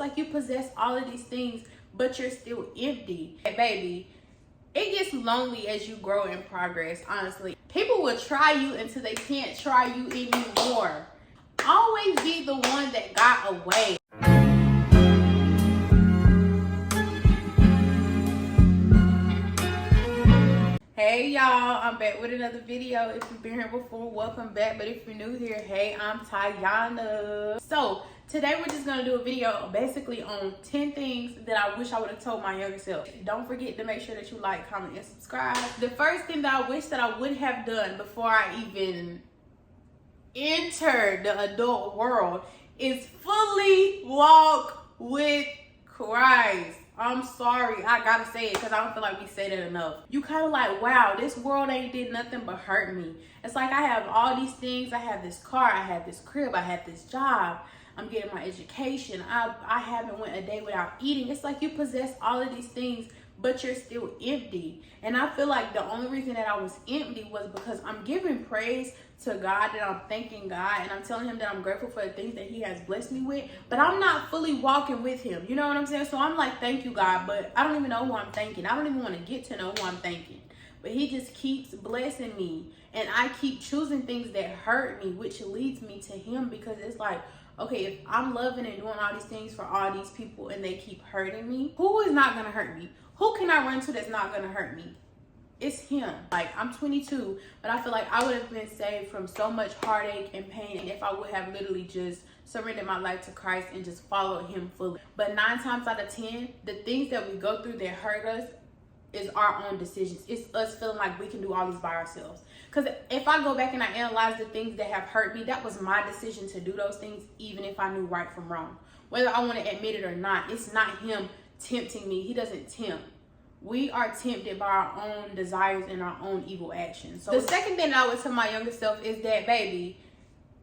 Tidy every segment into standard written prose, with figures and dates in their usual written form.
Like you possess all of these things, but you're still empty. Hey, baby, it gets lonely as you grow in progress, honestly. People will try you until they can't try you anymore. Always be the one that got away. Hey y'all, I'm back with another video. If you've been here before, welcome back. But if you're new here, hey, I'm Tayana. So today we're just gonna do a video basically on 10 things that I wish I would have told my younger self. Don't forget to make sure that you like, comment, and subscribe. The first thing that I wish that I would have done before I even entered the adult world is fully walk with Christ. I'm sorry, I gotta say it because I don't feel like we say that enough. You kind of like, wow, this world ain't did nothing but hurt me. It's like I have all these things. I have this car, I have this crib, I have this job, I'm getting my education, I haven't went a day without eating. It's like you possess all of these things, but you're still empty. And I feel like the only reason that I was empty was because I'm giving praise to God, that I'm thanking God, and I'm telling him that I'm grateful for the things that he has blessed me with, but I'm not fully walking with him. You know what I'm saying? So I'm like, thank you, God, but I don't even know who I'm thanking. I don't even want to get to know who I'm thanking. But he just keeps blessing me, and I keep choosing things that hurt me, which leads me to him, because it's like, okay, if I'm loving and doing all these things for all these people and they keep hurting me, who is not gonna hurt me? Who can I run to that's not gonna hurt me? It's him. Like, I'm 22, but I feel like I would have been saved from so much heartache and pain if I would have literally just surrendered my life to Christ and just followed him fully. But 9 times out of 10, the things that we go through that hurt us is our own decisions. It's us feeling like we can do all this by ourselves. Because if I go back and I analyze the things that have hurt me, that was my decision to do those things, even if I knew right from wrong. Whether I want to admit it or not, it's not him tempting me. He doesn't tempt. We are tempted by our own desires and our own evil actions. So the second thing that I would tell my younger self is that, baby,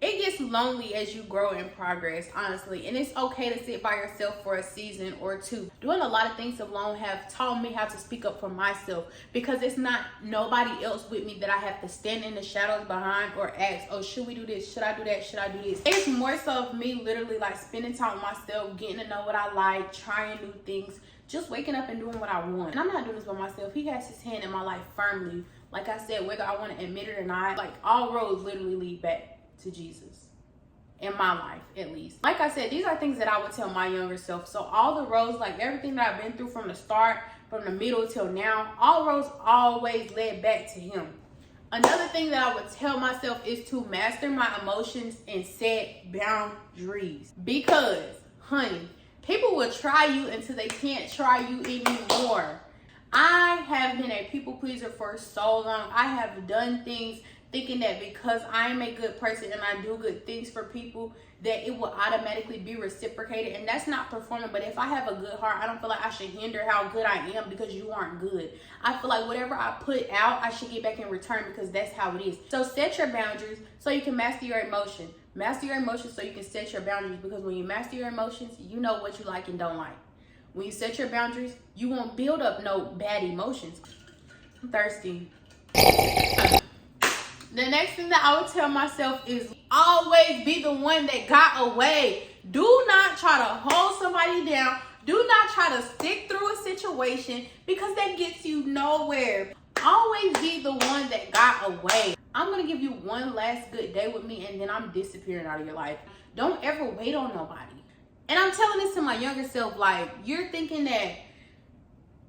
it gets lonely as you grow in progress, honestly. And it's okay to sit by yourself for a season or two. Doing a lot of things alone have taught me how to speak up for myself, because it's not nobody else with me that I have to stand in the shadows behind or ask, oh, should we do this? Should I do that? Should I do this? It's more so of me literally like spending time with myself, getting to know what I like, trying new things, just waking up and doing what I want. And I'm not doing this by myself. He has his hand in my life firmly. Like I said, whether I want to admit it or not, like all roads literally lead back to Jesus. In my life, at least. Like I said, these are things that I would tell my younger self. So all the roads, like everything that I've been through from the start, from the middle till now, all roads always led back to him. Another thing that I would tell myself is to master my emotions and set boundaries. Because, honey, people will try you until they can't try you anymore. I have been a people pleaser for so long. I have done things thinking that because I'm a good person and I do good things for people, that it will automatically be reciprocated. And that's not performing. But if I have a good heart, I don't feel like I should hinder how good I am because you aren't good. I feel like whatever I put out, I should get back in return, because that's how it is. So set your boundaries so you can master your emotion. Master your emotions so you can set your boundaries, because when you master your emotions, you know what you like and don't like. When you set your boundaries, you won't build up no bad emotions. I'm thirsty. The next thing that I would tell myself is always be the one that got away. Do not try to hold somebody down. Do not try to stick through a situation, because that gets you nowhere. Always be the one that got away. I'm going to give you one last good day with me, and then I'm disappearing out of your life. Don't ever wait on nobody. And I'm telling this to my younger self, like, you're thinking that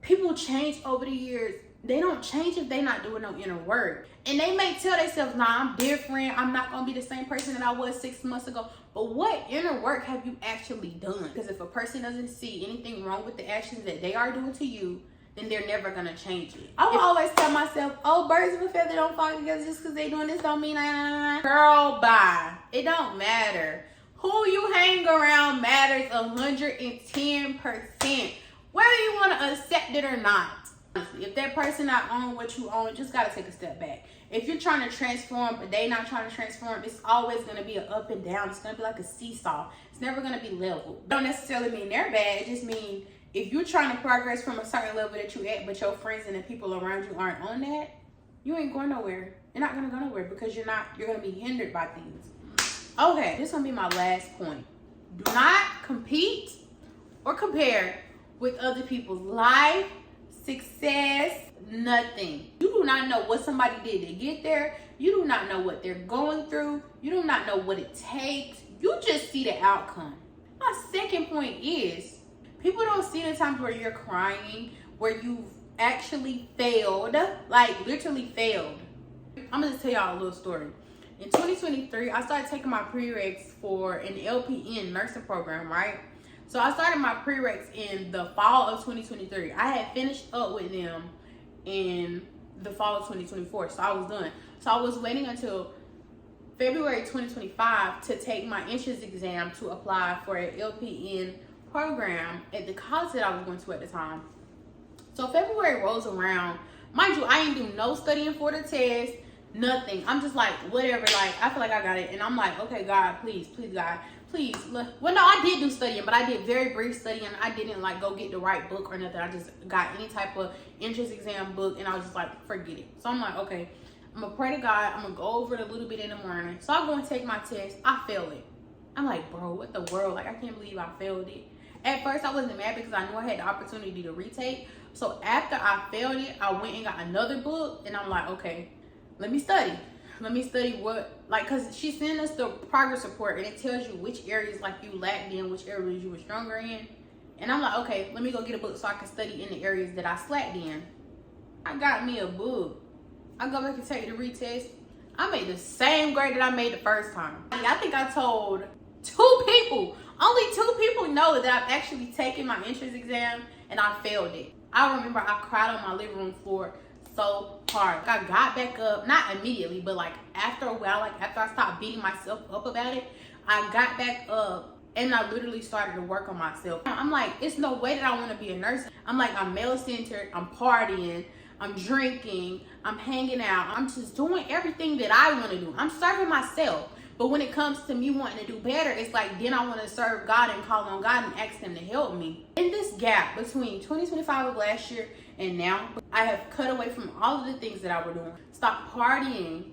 people change over the years. They don't change if they not doing no inner work. And they may tell themselves, nah, I'm different. I'm not going to be the same person that I was 6 months ago. But what inner work have you actually done? Because if a person doesn't see anything wrong with the actions that they are doing to you, then they're never going to change it. I will always tell myself, oh, birds of a feather don't flock together. Just because they doing this don't mean Girl, bye. It don't matter. Who you hang around matters 110%. Whether you want to accept it or not. If that person not on what you own, just got to take a step back. If you're trying to transform, but they not trying to transform, it's always going to be an up and down. It's going to be like a seesaw. It's never going to be level. It don't necessarily mean they're bad. It just means if you're trying to progress from a certain level that you at, but your friends and the people around you aren't on that, you ain't going nowhere. You're not going to go nowhere, because you're going to be hindered by things. Okay, this is going to be my last point. Do not compete or compare with other people's life, success, nothing. You do not know what somebody did to get there. You do not know what they're going through. You do not know what it takes. You just see the outcome. My second point is, people don't see the times where you're crying, where you've actually failed, like literally failed. I'm gonna just tell y'all a little story. In 2023, I started taking my prereqs for an LPN nursing program, right? So I started my prereqs in the fall of 2023. I had finished up with them in the fall of 2024, so I was done. So I was waiting until February 2025 to take my entrance exam to apply for an LPN program at the college that I was going to at the time. So February rolls around. Mind you, I ain't do no studying for the test, nothing. I'm just like, whatever, like, I feel like I got it. And I'm like, okay, God, please, God, please. Well, no, I did do studying, but I did very brief studying. I didn't like go get the right book or nothing. I just got any type of entrance exam book, and I was just like, forget it. So I'm like, okay, I'm gonna pray to God. I'm gonna go over it a little bit in the morning. So I go and take my test. I failed it. I'm like, bro, what the world? Like, I can't believe I failed it. At first, I wasn't mad because I knew I had the opportunity to retake. So after I failed it, I went and got another book, and I'm like, okay, let me study. Let me study what, like, because she sent us the progress report, and it tells you which areas, like, you lacked in, which areas you were stronger in. And I'm like, okay, let me go get a book so I can study in the areas that I slacked in. I got me a book. I go back and take the retest. I made the same grade that I made the first time. I think I told 2 people. Only 2 people know that I've actually taken my entrance exam and I failed it. I remember I cried on my living room floor so hard. I got back up, not immediately, but like after a while, like after I stopped beating myself up about it, I got back up and I literally started to work on myself. I'm like, it's no way that I want to be a nurse. I'm like, I'm male-centered, I'm partying, I'm drinking, I'm hanging out, I'm just doing everything that I want to do. I'm serving myself. But when it comes to me wanting to do better, it's like then I want to serve God and call on God and ask him to help me. In this gap between 2025 of last year and now, I have cut away from all of the things that I was doing. Stop partying.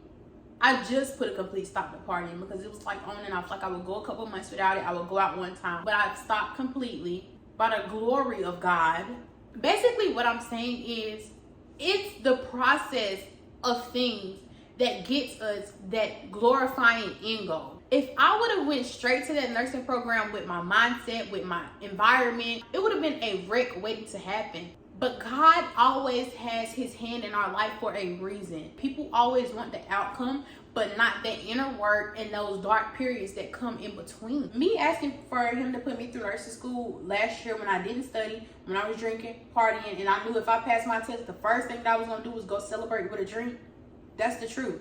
I just put a complete stop to partying because it was like on and off. Like I would go a couple months without it. I would go out one time. But I've stopped completely by the glory of God. Basically what I'm saying is it's the process of things that gets us that glorifying end goal. If I would have went straight to that nursing program with my mindset, with my environment, it would have been a wreck waiting to happen. But God always has his hand in our life for a reason. People always want the outcome, but not the inner work and those dark periods that come in between. Me asking for him to put me through nursing school last year when I didn't study, when I was drinking, partying, and I knew if I passed my test, the first thing that I was gonna do was go celebrate with a drink. That's the truth.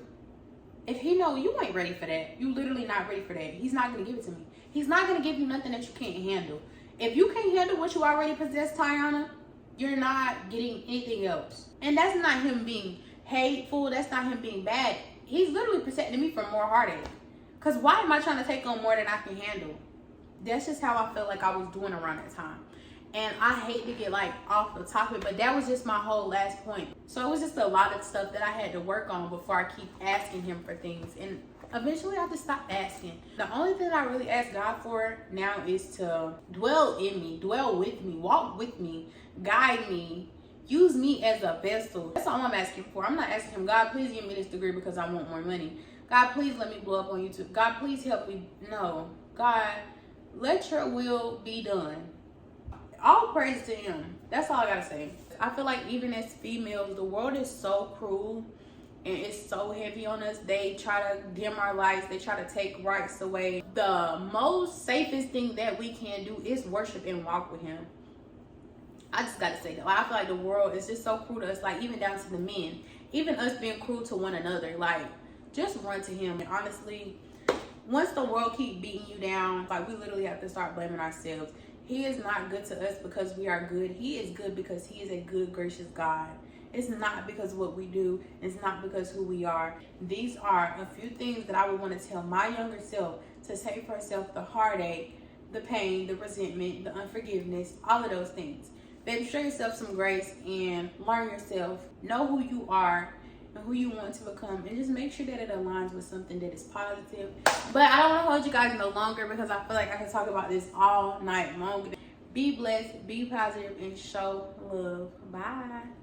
If he know you ain't ready for that, you literally not ready for that, he's not gonna give it to me. He's not gonna give you nothing that you can't handle. If you can't handle what you already possess, Tiana, you're not getting anything else. And that's not him being hateful. That's not him being bad. He's literally protecting me from more heartache. Because why am I trying to take on more than I can handle? That's just how I felt like I was doing around that time. And I hate to get like off the topic, but that was just my whole last point. So it was just a lot of stuff that I had to work on before I keep asking him for things. And eventually I just stopped asking. The only thing I really ask God for now is to dwell in me, dwell with me, walk with me, guide me, use me as a vessel. That's all I'm asking for. I'm not asking him, God, please give me this degree because I want more money. God, please let me blow up on YouTube. God, please help me. No. God, let your will be done. All praise to him. That's all I gotta say. I feel like even as females, the world is so cruel and it's so heavy on us. They try to dim our lights. They try to take rights away. The most safest thing that we can do is worship and walk with him. I just gotta say that. Like, I feel like the world is just so cruel to us, like even down to the men. Even us being cruel to one another. Like, just run to him. And honestly, once the world keep beating you down, like we literally have to start blaming ourselves. He is not good to us because we are good. He is good because he is a good, gracious God. It's not because of what we do. It's not because who we are. These are a few things that I would want to tell my younger self to save herself the heartache, the pain, the resentment, the unforgiveness, all of those things. Baby, show yourself some grace and learn yourself. Know who you are and who you want to become, and just make sure that it aligns with something that is positive. But I don't want to hold you guys no longer because I feel like I can talk about this all night long. Be blessed, be positive, and show love. Bye.